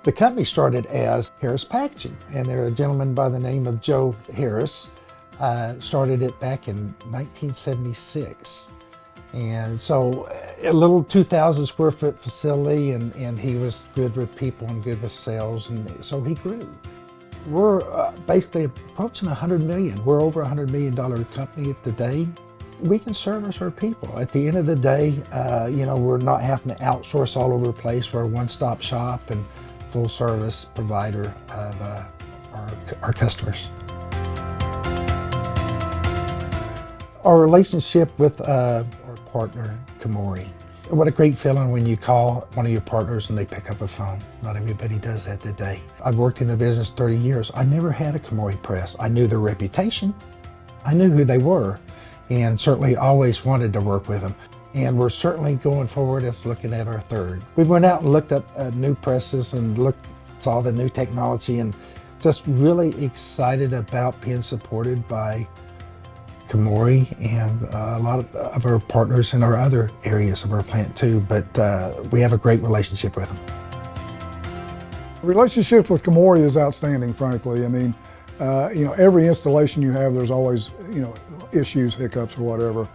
The company started as Harris Packaging, and there a gentleman by the name of Joe Harris started it back in 1976. And so a little 2,000 square foot facility, and he was good with people and good with sales, and so he grew. We're basically approaching 100 million. We're over $100 million company today. We can service our people. At the end of the day, we're not having to outsource all over the place. We're a one-stop shop and full service provider of our customers. Our relationship with our partner, Komori. What a great feeling when you call one of your partners and they pick up a phone. Not everybody does that today. I've worked in the business 30 years. I never had a Komori press. I knew their reputation. I knew who they were, and certainly always wanted to work with them. And we're certainly going forward as looking at our third. We went out and looked up new presses and saw the new technology, and just really excited about being supported by Komori and a lot of our partners in our other areas of our plant too. But we have a great relationship with them. The relationship with Komori is outstanding, frankly. I mean, every installation you have, there's always, issues, hiccups, or whatever.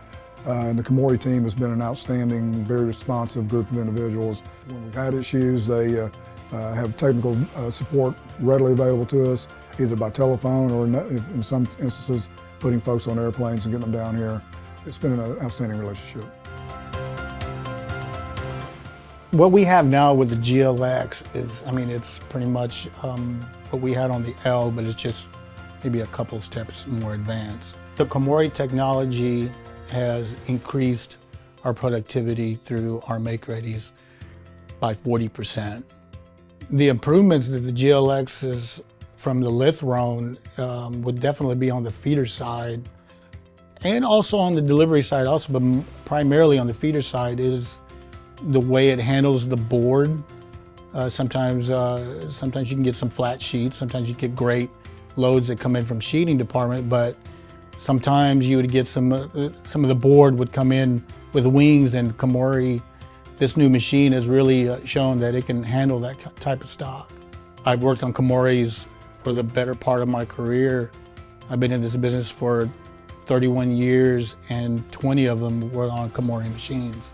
And the Komori team has been an outstanding, very responsive group of individuals. When we've had issues, they have technical support readily available to us, either by telephone or in some instances, putting folks on airplanes and getting them down here. It's been an outstanding relationship. What we have now with the GLX is, it's pretty much what we had on the L, but it's just maybe a couple steps more advanced. The Komori technology has increased our productivity through our make-readies by 40%. The improvements that the GLX is from the Lithrone would definitely be on the feeder side, and also on the delivery side also, but primarily on the feeder side is the way it handles the board. Sometimes you can get some flat sheets, sometimes you get great loads that come in from sheeting department, but sometimes you would get some of the board would come in with wings, and Komori, this new machine has really shown that it can handle that type of stock. I've worked on Komoris for the better part of my career. I've been in this business for 31 years, and 20 of them were on Komori machines.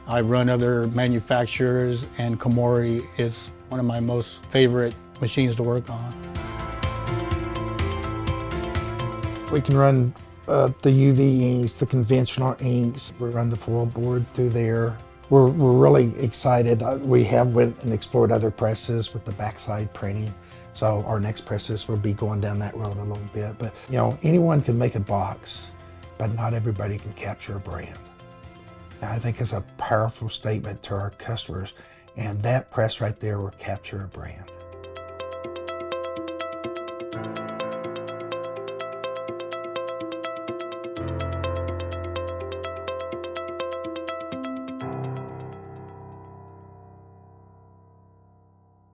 I've run other manufacturers, and Komori is one of my most favorite machines to work on. We can run the UV inks, the conventional inks. We run the foil board through there. We're really excited. We have went and explored other presses with the backside printing. So our next presses will be going down that road a little bit. But anyone can make a box, but not everybody can capture a brand. And I think it's a powerful statement to our customers, and that press right there will capture a brand.